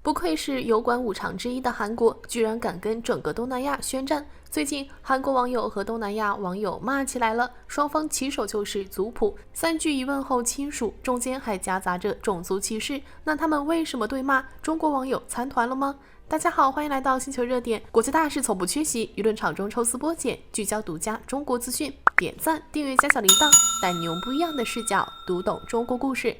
不愧是油管5常之一的韓國，居然敢跟整個東南亞宣戰。最近，韓國網友和東南亞網友罵起來了，雙方起手就是族譜，3句一問後親屬，中間還夾雜着種族歧視。那他們為什麼對罵？中國網友參團了嗎？大家好，歡迎來到星球熱點，國際大事從不缺席，輿論場中抽絲剝繭，聚焦獨家中國資訊。點讚、訂閱、加小鈴鐺，帶你用不一樣的視角讀懂中國故事。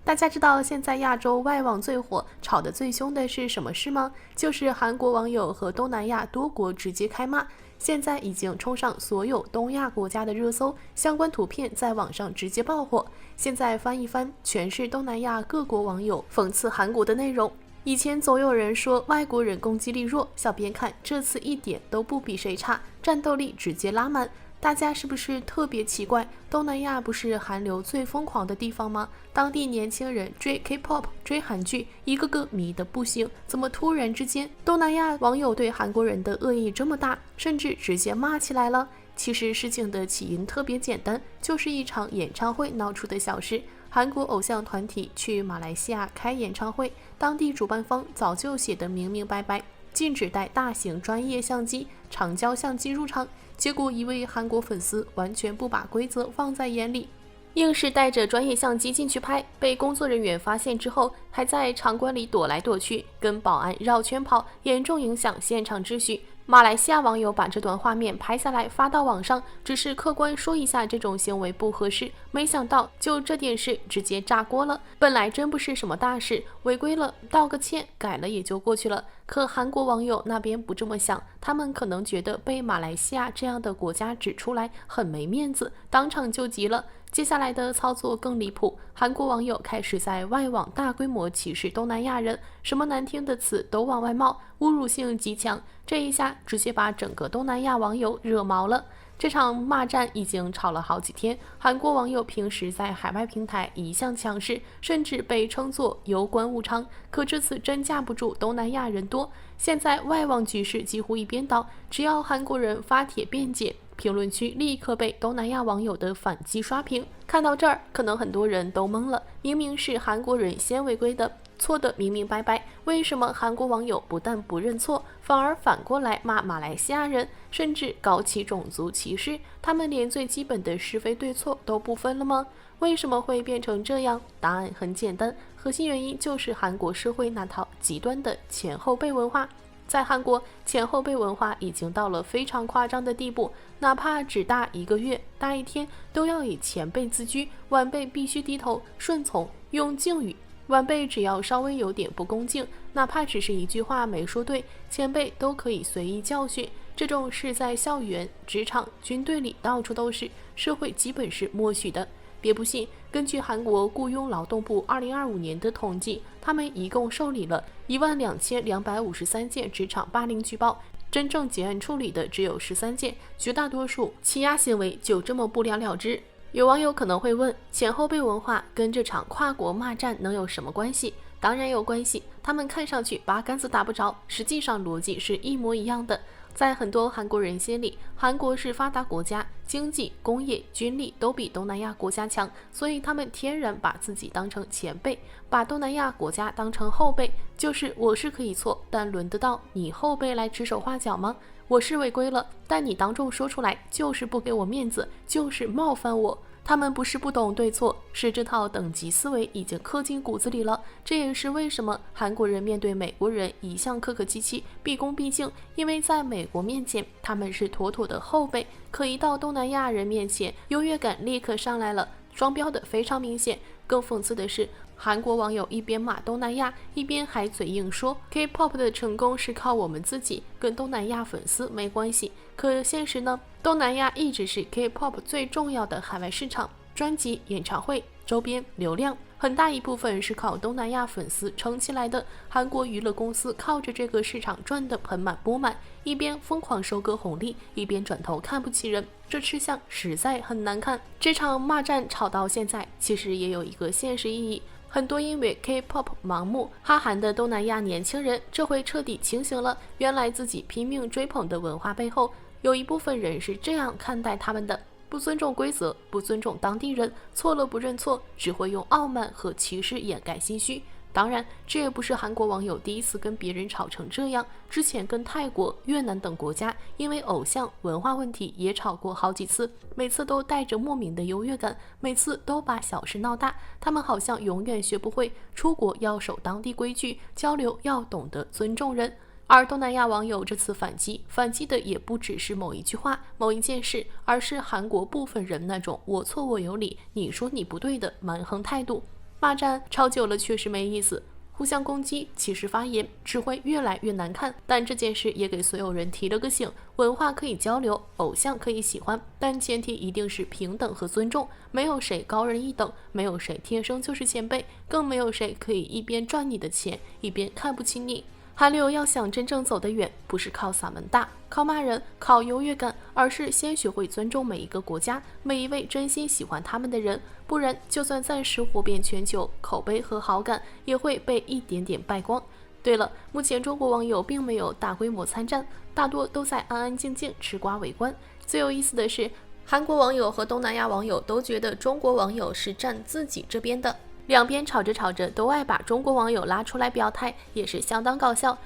大家知道現在亞洲外網最火、吵得最兇的是什麼事嗎？就是韓國網友和東南亞多國直接開罵，現在已經衝上所有東亞國家的熱搜，相關圖片在網上直接爆火。現在翻一翻，全是東南亞各國網友諷刺韓國的內容。以前總有人說外國人攻擊力弱，小編看這次一點都不比誰差，戰鬥力直接拉滿。大家是不是特別奇怪？東南亞不是韓流最瘋狂的地方嗎？當地年輕人追 K-pop、追韓劇，一個個迷得不行。怎麼突然之間，東南亞網友對韓國人的惡意這麼大，甚至直接罵起來了？其實事情的起因特別簡單，就是一場演唱會鬧出的小事。韓國偶像團體去馬來西亞開演唱會，當地主辦方早就寫得明明白白，禁止帶大型專業相機、長焦相機入場。結果一位韓國粉絲完全不把規則放在眼裡，硬是帶着專業相機進去拍，被工作人員發現之後，還在場館裡躲來躲去，跟保安繞圈跑，嚴重影響現場秩序。馬來西亞網友把這段畫面拍下來發到網上，只是客觀說一下這種行為不合適，沒想到就這點事直接炸鍋了。本來真不是什麼大事，違規了道個歉改了也就過去了。可韓國網友那邊不這麼想，他們可能覺得被馬來西亞這樣的國家指出來很沒面子，當場就急了。接下來的操作更離譜，韓國網友開始在外網大規模歧視東南亞人，什麼難聽的詞都往外冒，侮辱性極強。這一下直接把整個東南亞網友惹毛了。這場罵戰已經吵了好幾天，韓國網友平時在海外平台一向強勢，甚至被稱作油管5常，可這次真架不住東南亞人多。現在外網局勢幾乎一邊倒，只要韓國人發帖辯解，評論區立刻被東南亞網友的反擊刷屏。看到這兒，可能很多人都懵了，明明是韓國人先違規的，錯得明明白白，為什麼韓國網友不但不認錯，反而反過來罵馬來西亞人，甚至搞起種族歧視？他們連最基本的是非對錯都不分了嗎？為什麼會變成這樣？答案很簡單，核心原因就是韓國社會那套極端的前後輩文化。在韓國，前後輩文化已經到了非常誇張的地步，哪怕只大1個月、大1天，都要以前輩自居，晚輩必須低頭順從，用敬語。晚輩只要稍微有點不恭敬，哪怕只是一句話沒說對，前輩都可以隨意教訓。這種事在校園、職場、軍隊裡到處都是，社會基本是默許的。別不信，根據韓國僱傭勞動部2025年的統計，他們一共受理了12253件職場霸凌舉報，真正結案處理的只有13件，絕大多數欺壓行為就這麼不了了之。有網友可能會問，前後輩文化跟這場跨國罵戰能有什麼關係？當然有關係，他們看上去八竿子打不着，實際上邏輯是一模一樣的。在很多韓國人心裡，韓國是發達國家，經濟、工業、軍力都比東南亞國家強，所以他們天然把自己當成前輩，把東南亞國家當成後輩，就是我是可以錯，但輪得到你後輩來指手畫腳嗎？我是違規了，但你當眾說出來，就是不給我面子，就是冒犯我。他們不是不懂對錯，是這套等級思維已經刻進骨子裡了。這也是為什麼韓國人面對美國人一向客客氣氣、畢恭畢敬，因為在美國面前他們是妥妥的後輩，可一到東南亞人面前，優越感立刻上來了，雙標的非常明顯。更諷刺的是，韓國網友一邊罵東南亞，一邊還嘴硬說 K-pop 的成功是靠我們自己，跟東南亞粉絲沒關係。可現實呢？東南亞一直是 K-pop 最重要的海外市場，專輯、演唱會、周邊、流量，很大一部分是靠東南亞粉絲撐起來的。韓國娛樂公司靠着這個市場賺得盆滿缽滿，一邊瘋狂收割紅利，一邊轉頭看不起人，這吃相實在很難看。這場罵戰吵到現在，其實也有一個現實意義。很多因為 K-pop 盲目哈韓的東南亞年輕人，這回徹底清醒了。原來自己拼命追捧的文化背後，有一部分人是這樣看待他們的：不尊重規則，不尊重當地人，錯了不認錯，只會用傲慢和歧視掩蓋心虛。當然，這也不是韓國網友第一次跟別人吵成這樣，之前跟泰國、越南等國家因為偶像文化問題也吵過好幾次，每次都帶着莫名的優越感，每次都把小事鬧大。他們好像永遠學不會出國要守當地規矩，交流要懂得尊重人。而東南亞網友這次反擊的也不只是某一句話、某一件事，而是韓國部分人那種我錯我有理，你說你不對的蠻橫態度。罵戰吵久了確實沒意思，互相攻擊、歧視發言只會越來越難看。但這件事也給所有人提了個醒：文化可以交流，偶像可以喜歡，但前提一定是平等和尊重。沒有誰高人一等，沒有誰天生就是前輩，更沒有誰可以一邊賺你的錢，一邊看不起你。韓流要想真正走得遠，不是靠嗓門大、靠罵人、靠優越感，而是先學會尊重每一個國家、每一位真心喜歡他們的人，不然就算暫時火遍全球，口碑和好感也會被一點點敗光。對了，目前中國網友並沒有大規模參戰，大多都在安安靜靜吃瓜圍觀。最有意思的是，韓國網友和東南亞網友都覺得中國網友是站自己這邊的。兩邊吵着吵着都愛把中國網友拉出來表態，也是相當搞笑。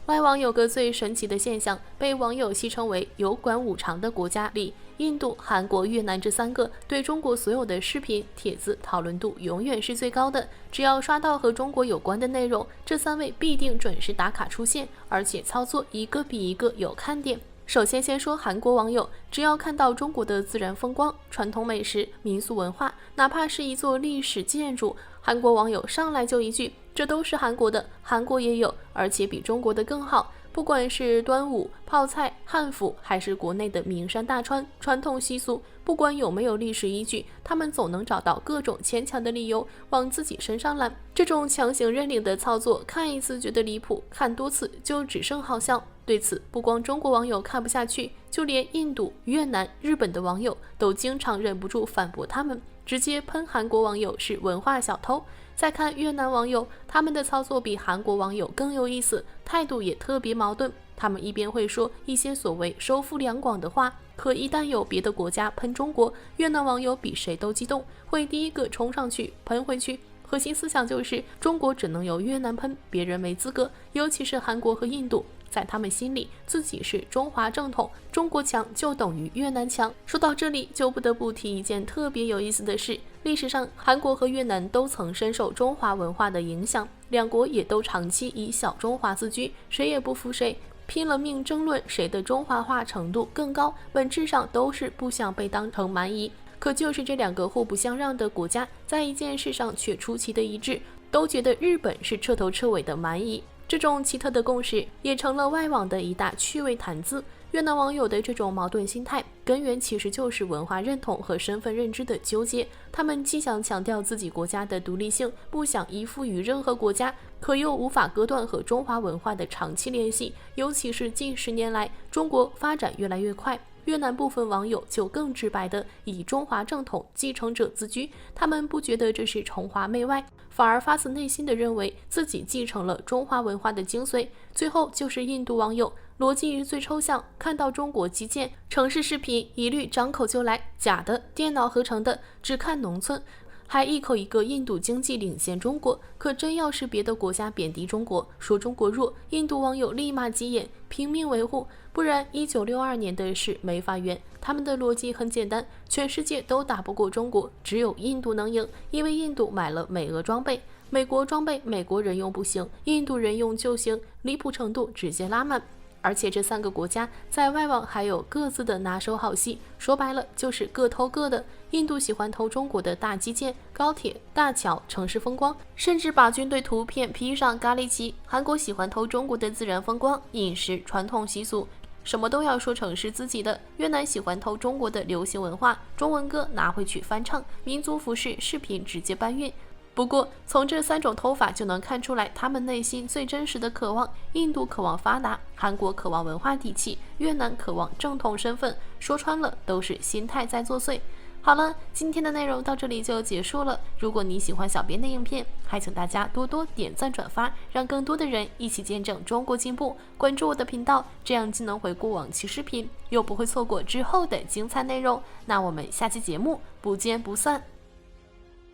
外網有個最神奇的現象，被網友戲稱為有管五常的國家裡，印度、韓國、越南這三個對中國所有的視頻、帖子討論度永遠是最高的。只要刷到和中國有關的內容，這三位必定準時打卡出現，而且操作一個比一個有看點。首先說韓國網友，只要看到中國的自然風光、傳統美食、民俗文化，哪怕是一座歷史建築，韓國網友上來就一句：這都是韓國的，韓國也有，而且比中國的更好。不管是端午、泡菜、漢服，還是國內的名山大川、傳統習俗，不管有沒有歷史依據，他們總能找到各種牽強的理由往自己身上攬。這種強行認領的操作，看一次覺得離譜，看多次就只剩好笑。對此，不光中國網友看不下去，就連印度、越南、日本的網友都經常忍不住反駁他們，直接噴韓國網友是文化小偷。再看越南網友，他們的操作比韓國網友更有意思，態度也特別矛盾。他們一邊會說一些所謂收復兩廣的話，可一旦有別的國家噴中國，越南網友比誰都激動，會第一個衝上去噴回去。核心思想就是中國只能由越南噴，別人沒資格。尤其是韓國和印度，在他們心裡自己是中華正統，中國強就等於越南強。說到這裡，就不得不提一件特別有意思的事。歷史上，韓國和越南都曾深受中華文化的影響，兩國也都長期以小中華自居，誰也不服誰，拼了命爭論誰的中華化程度更高，本質上都是不想被當成蠻夷。可就是這兩個互不相讓的國家，在一件事上卻出奇的一致，都覺得日本是徹頭徹尾的蠻夷。這種奇特的共識也成了外網的一大趣味談資。越南網友的這種矛盾心態，根源其實就是文化認同和身份認知的糾結。他們既想強調自己國家的獨立性，不想依附於任何國家，可又無法割斷和中華文化的長期聯繫。尤其是近10年來，中國發展越來越快，越南部分網友就更直白地以中華正統繼承者自居，他們不覺得這是崇華媚外，反而發自內心地認為自己繼承了中華文化的精髓。最後就是印度網友，邏輯最抽象，看到中國基建、城市視頻，一律張口就來，假的，電腦合成的，只看農村，還一口一個印度經濟領先中國。可真要是別的國家貶低中國，說中國弱，印度網友立馬急眼，拼命維護，不然1962年的事沒法圓。他們的邏輯很簡單，全世界都打不過中國，只有印度能贏，因為印度買了美俄裝備，美國裝備美國人用不行，印度人用就行，離譜程度直接拉滿。而且這3個國家在外網還有各自的拿手好戲，說白了就是各偷各的。印度喜歡偷中國的大基建、高鐵、大橋、城市風光，甚至把軍隊圖片披上咖喱旗。韓國喜歡偷中國的自然風光、飲食、傳統習俗，什麼都要說成是自己的。越南喜歡偷中國的流行文化，中文歌拿回去翻唱，民族服飾視頻直接搬運。不過，從這3種偷法就能看出來，他們內心最真實的渴望。印度渴望發達，韓國渴望文化底氣，越南渴望正統身份。說穿了，都是心態在作祟。好了，今天的內容到這裡就結束了。如果你喜歡小編的影片，還請大家多多點讚轉發，讓更多的人一起見證中國進步。關注我的頻道，這樣既能回顧往期視頻，又不會錯過之後的精彩內容。那我們下期節目不見不散。